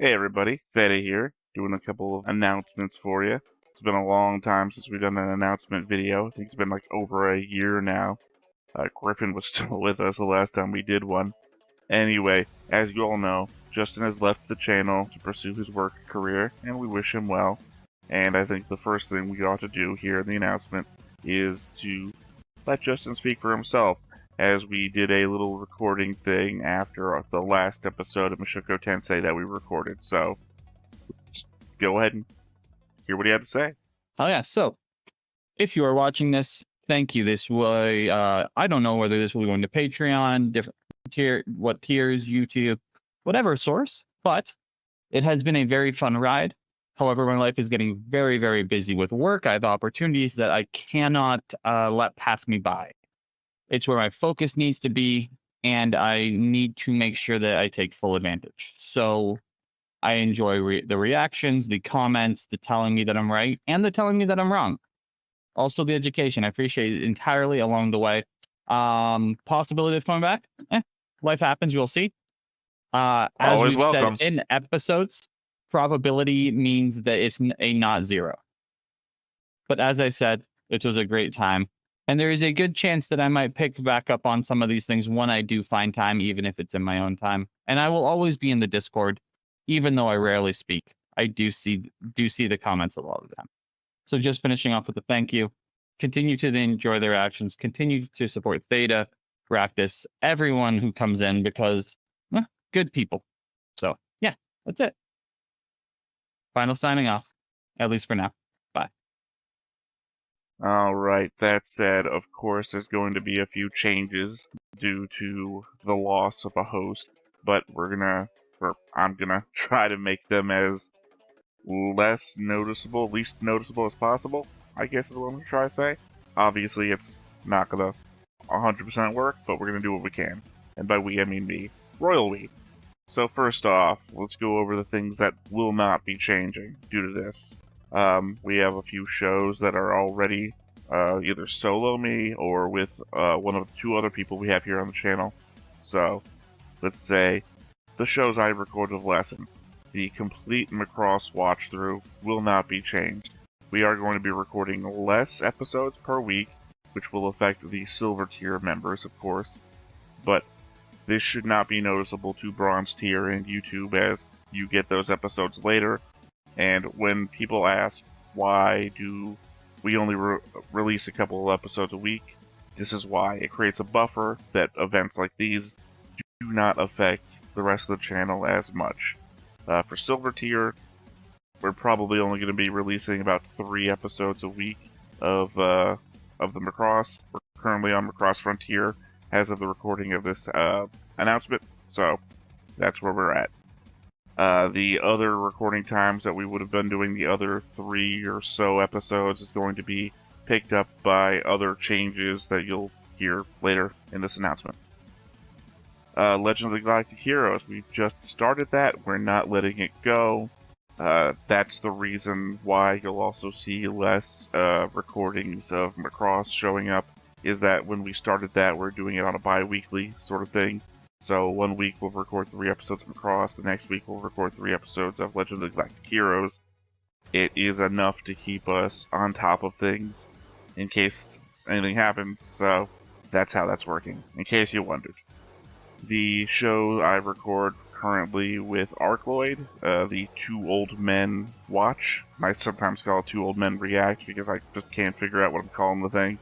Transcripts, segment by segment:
Hey everybody, Feta here, doing a couple of announcements for you. It's been a long time since we've done an announcement video. I think it's been like over a year now. Griffin was still with us the last time we did one. Anyway, as you all know, Justin has left the channel to pursue his work career, and we wish him well. And I think the first thing we ought to do here in the announcement is to let Justin speak for himself, as we did a little recording thing after the last episode of Mushoku Tensei that we recorded. So, let's go ahead and hear what he had to say. Oh yeah, so if you are watching this, thank you. This way, I don't know whether this will be going to Patreon, different what tiers, YouTube, whatever source, but it has been a very fun ride. However, my life is getting very, very busy with work. I have opportunities that I cannot let pass me by. It's where my focus needs to be, and I need to make sure that I take full advantage. So I enjoy the reactions, the comments, the telling me that I'm right, and the telling me that I'm wrong. Also, the education. I appreciate it entirely along the way. Possibility of coming back? Life happens. We'll see. As Always we've welcome. said in episodes, probability means that it's a not zero. But as I said, it was a great time. And there is a good chance that I might pick back up on some of these things when I do find time, even if it's in my own time. And I will always be in the Discord, even though I rarely speak. I do see the comments a lot of the time. So just finishing off with a thank you. Continue to enjoy their actions. Continue to support Theta, Raktus, everyone who comes in, because good people. So yeah, that's it. Final signing off, at least for now. Bye. Alright, that said, of course there's going to be a few changes due to the loss of a host, but I'm gonna try to make them as least noticeable as possible, I guess is what I'm gonna try to say. Obviously, it's not gonna 100% work, but we're gonna do what we can. And by we, I mean me. Royal we. So first off, let's go over the things that will not be changing due to this. We have a few shows that are already either solo me or with one of the two other people we have here on the channel. So, let's say the shows I recorded of lessons. The complete Macross watch-through will not be changed. We are going to be recording less episodes per week, which will affect the silver tier members, of course, but this should not be noticeable to bronze tier and YouTube, as you get those episodes later. And when people ask why do we only release a couple of episodes a week, this is why. It creates a buffer that events like these do not affect the rest of the channel as much. For silver tier, we're probably only going to be releasing about 3 episodes a week of the Macross. We're currently on Macross Frontier as of the recording of this announcement, so that's where we're at. The other recording times that we would have been doing the other 3 or so episodes is going to be picked up by other changes that you'll hear later in this announcement. Legend of the Galactic Heroes, we just started that. We're not letting it go. That's the reason why you'll also see less recordings of Macross showing up, is that when we started that, we're doing it on a bi-weekly sort of thing. So 1 week we'll record 3 episodes of Macross, the next week we'll record 3 episodes of Legend of the Galactic Heroes. It is enough to keep us on top of things in case anything happens, so that's how that's working, in case you wondered. The show I record currently with Arcloid, the Two Old Men watch. I sometimes call it Two Old Men React because I just can't figure out what I'm calling the thing.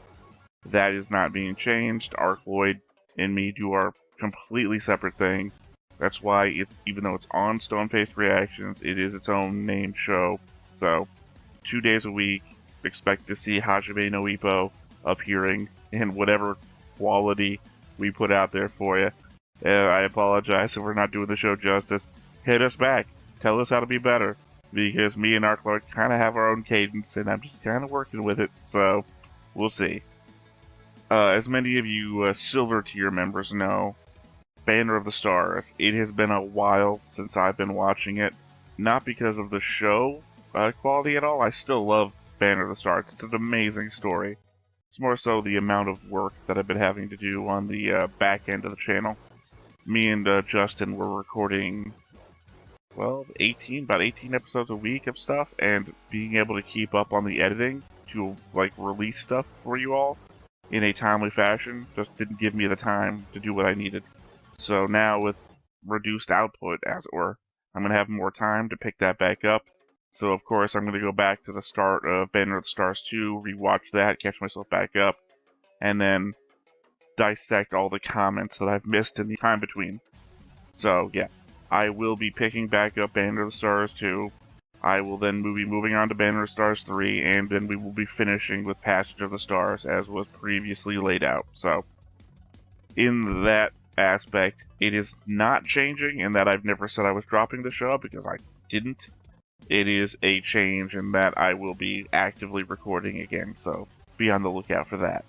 That is not being changed. Arcloid and me do our completely separate thing. That's why, even though it's on Stone-Faced Reactions, it is its own named show. So, 2 days a week, expect to see Hajime no Ippo appearing in whatever quality we put out there for you. I apologize if we're not doing the show justice. Hit us back. Tell us how to be better. Because me and Arcloid kind of have our own cadence, and I'm just kind of working with it, so we'll see. As many of you silver tier members know, Banner of the Stars, it has been a while since I've been watching it. Not because of the show quality at all. I still love Banner of the Stars. It's an amazing story. It's more so the amount of work that I've been having to do on the back end of the channel. Me and Justin were recording 12, 18, about 18 episodes a week of stuff, and being able to keep up on the editing to like release stuff for you all in a timely fashion just didn't give me the time to do what I needed. So now with reduced output, as it were, I'm going to have more time to pick that back up. So of course I'm going to go back to the start of Banner of the Stars 2, rewatch that, catch myself back up, and then dissect all the comments that I've missed in the time between. So yeah, I will be picking back up Banner of the Stars 2. I will then be moving on to Banner of the Stars 3, and then we will be finishing with Passage of the Stars as was previously laid out. So in that aspect, it is not changing in that I've never said I was dropping the show because I didn't. It is a change in that I will be actively recording again, so be on the lookout for that.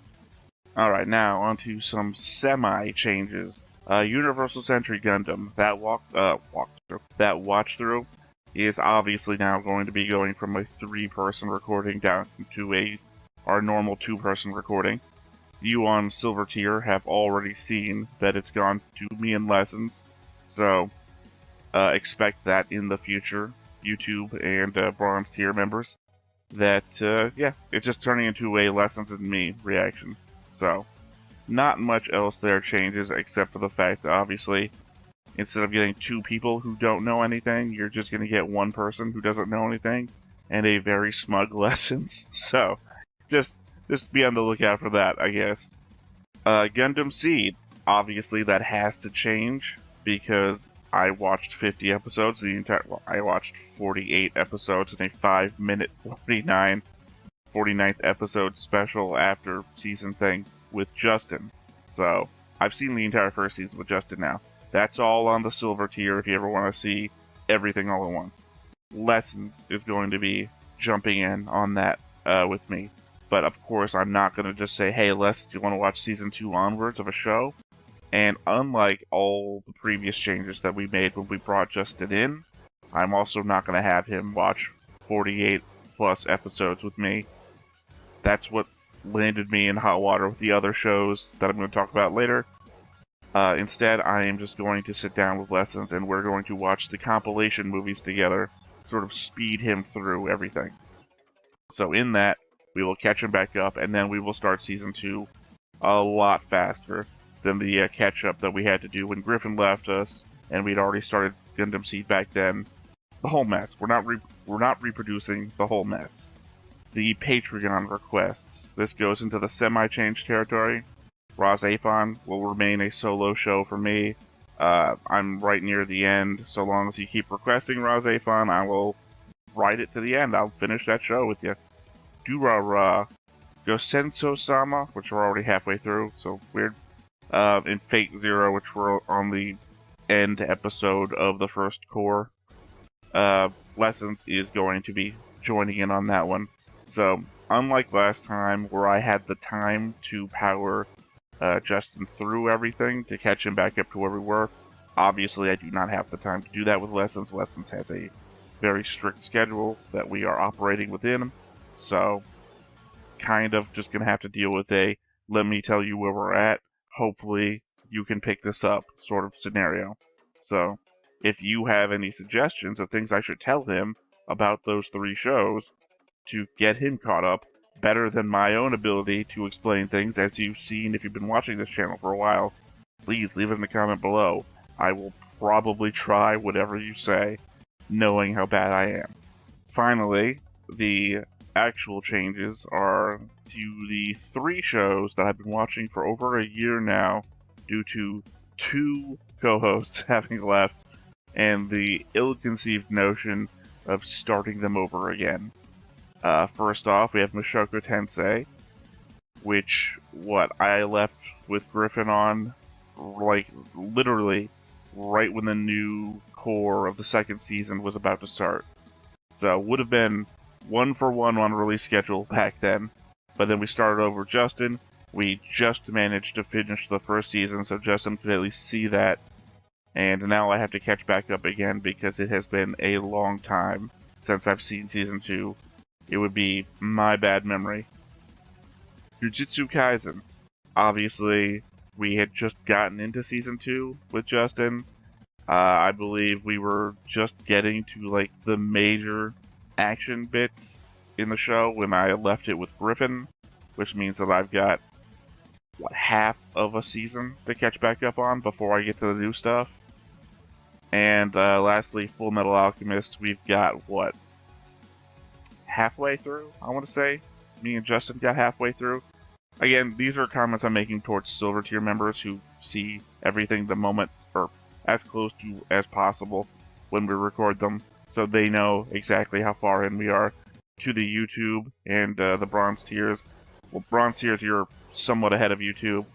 Alright, now on to some semi-changes. Universal Century Gundam, that watch through is obviously now going to be going from a 3-person recording down to our normal 2-person recording. You on Silver Tier have already seen that it's gone to me in Lessons, so expect that in the future, YouTube and Bronze Tier members, that, it's just turning into a Lessons and Me reaction. So, not much else there changes except for the fact that obviously, instead of getting 2 people who don't know anything, you're just going to get 1 person who doesn't know anything, and a very smug Lessons. So, just be on the lookout for that, I guess. Gundam Seed, obviously that has to change, because I watched 50 episodes, I watched 48 episodes in a 5-minute 49th episode special after season thing with Justin. So, I've seen the entire first season with Justin now. That's all on the Silver Tier if you ever want to see everything all at once. Lessons is going to be jumping in on that with me. But of course, I'm not going to just say, hey, Lessons, you want to watch season 2 onwards of a show? And unlike all the previous changes that we made when we brought Justin in, I'm also not going to have him watch 48 plus episodes with me. That's what landed me in hot water with the other shows that I'm going to talk about later. Instead, I am just going to sit down with Lessons and we're going to watch the compilation movies together, sort of speed him through everything. So in that, we will catch him back up, and then we will start Season 2 a lot faster than the catch-up that we had to do when Griffin left us, and we'd already started Gundam Seed back then. The whole mess. We're not reproducing the whole mess. The Patreon requests. This goes into the semi-change territory. Raz-Aphon will remain a solo show for me. I'm right near the end. So long as you keep requesting Raz-Aphon, I will ride it to the end. I'll finish that show with you. Durara, Gosenso-sama, which we're already halfway through, so weird. And Fate Zero, which we're on the end episode of the first core. Lessons is going to be joining in on that one. So, unlike last time, where I had the time to power Justin through everything to catch him back up to where we were, obviously I do not have the time to do that with Lessons. Lessons has a very strict schedule that we are operating within, so kind of just going to have to deal with a let me tell you where we're at, hopefully you can pick this up sort of scenario. So, if you have any suggestions of things I should tell him about those 3 shows to get him caught up better than my own ability to explain things, as you've seen if you've been watching this channel for a while, please leave it in the comment below. I will probably try whatever you say, knowing how bad I am. Finally, the actual changes are to the 3 shows that I've been watching for over a year now due to 2 co-hosts having left and the ill-conceived notion of starting them over again. First off, we have Mushoku Tensei, which, I left with Griffin on, like, literally right when the new core of the 2nd season was about to start. So, would have been 1-for-1 on release schedule back then, but then we started over Justin. We just managed to finish the 1st season, so Justin could at least see that, and now I have to catch back up again because it has been a long time since I've seen Season 2. It would be my bad memory. Jujutsu Kaisen. Obviously, we had just gotten into Season 2 with Justin, I believe we were just getting to like the major action bits in the show when I left it with Griffin, which means that I've got half of a season to catch back up on before I get to the new stuff. And lastly, Full Metal Alchemist, we've got halfway through, I want to say. Me and Justin got halfway through. Again, these are comments I'm making towards silver tier members who see everything the moment, or as close to as possible when we record them, so they know exactly how far in we are to the YouTube and the bronze tiers. Well, bronze tiers, you're somewhat ahead of YouTube.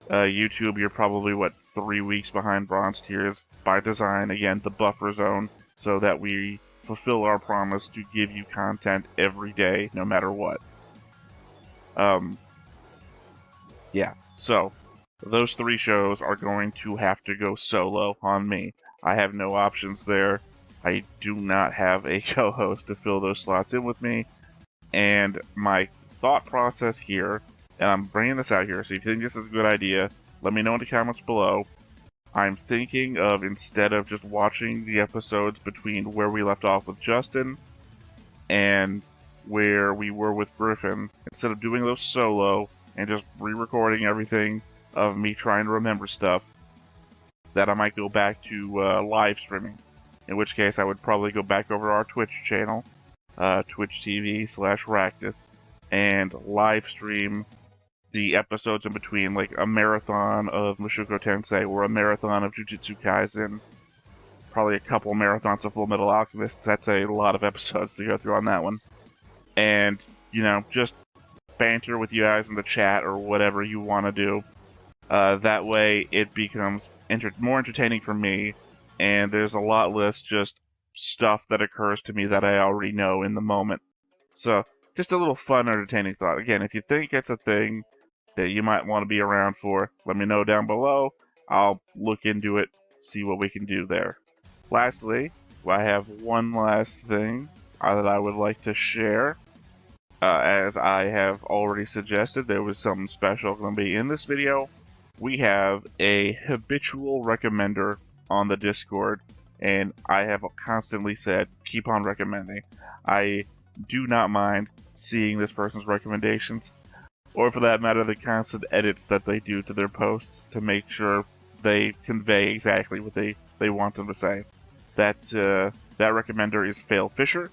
YouTube, you're probably, 3 weeks behind bronze tiers by design. Again, the buffer zone, so that we fulfill our promise to give you content every day, no matter what. Yeah, so those 3 shows are going to have to go solo on me. I have no options there. I do not have a co-host to fill those slots in with me. And my thought process here, and I'm bringing this out here, so if you think this is a good idea, let me know in the comments below. I'm thinking of, instead of just watching the episodes between where we left off with Justin and where we were with Griffin, instead of doing those solo and just re-recording everything of me trying to remember stuff, that I might go back to live streaming. In which case, I would probably go back over to our Twitch channel, Twitch TV/Ractus, and live stream the episodes in between, like a marathon of Mushoku Tensei or a marathon of Jujutsu Kaisen. Probably a couple marathons of Full Metal Alchemist. That's a lot of episodes to go through on that one. And, just banter with you guys in the chat or whatever you want to do. That way it becomes more entertaining for me, and there's a lot less just stuff that occurs to me that I already know in the moment. So, just a little fun, entertaining thought. Again, if you think it's a thing that you might want to be around for, let me know down below. I'll look into it, see what we can do there. Lastly, I have one last thing that I would like to share. As I have already suggested, there was something special going to be in this video. We have a habitual recommender on the Discord, and I have constantly said, keep on recommending. I do not mind seeing this person's recommendations, or for that matter, the constant edits that they do to their posts to make sure they convey exactly what they want them to say. That recommender is PhailPhisher,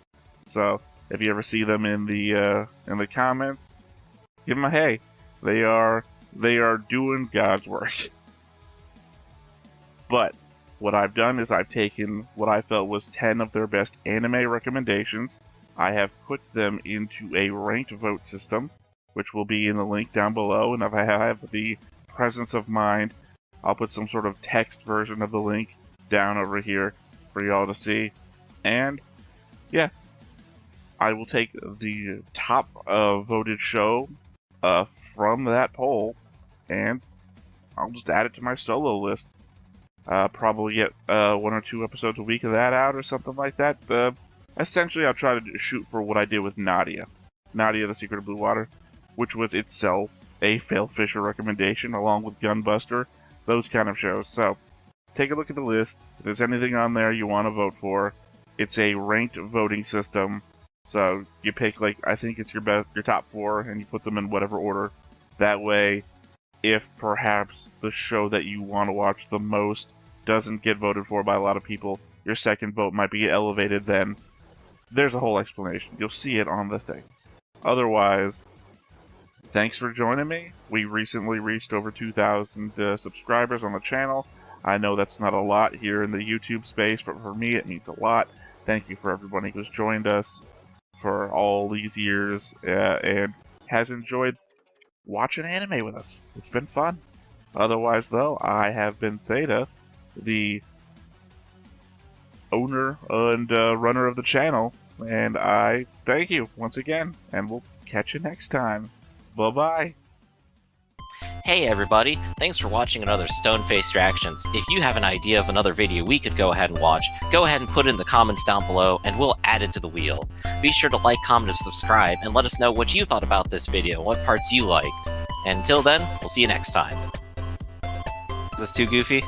so if you ever see them in the comments, give them a hey. They are doing God's work. But what I've done is I've taken what I felt was 10 of their best anime recommendations. I have put them into a ranked vote system, which will be in the link down below. And if I have the presence of mind, I'll put some sort of text version of the link down over here for y'all to see. And yeah, I will take the top voted show from that poll, and I'll just add it to my solo list. Probably get 1 or 2 episodes a week of that out or something like that. Essentially, I'll try to shoot for what I did with Nadia, the Secret of Blue Water, which was itself a PhailPhisher recommendation, along with Gunbuster, those kind of shows. So, take a look at the list. If there's anything on there you want to vote for, it's a ranked voting system. So you pick, I think it's your top 4, and you put them in whatever order. That way, if perhaps the show that you want to watch the most doesn't get voted for by a lot of people, your second vote might be elevated then. There's a whole explanation. You'll see it on the thing. Otherwise, thanks for joining me. We recently reached over 2,000 subscribers on the channel. I know that's not a lot here in the YouTube space, but for me it means a lot. Thank you for everybody who's joined us for all these years and has enjoyed watching anime with us. It's been fun. Otherwise, though, I have been Theta, the owner and runner of the channel, and I thank you once again, and we'll catch you next time. Bye-bye. Hey everybody, thanks for watching another Stone-Faced Reactions. If you have an idea of another video we could go ahead and watch, go ahead and put it in the comments down below and we'll add it to the wheel. Be sure to like, comment, and subscribe, and let us know what you thought about this video, what parts you liked. And until then, we'll see you next time. Is this too goofy?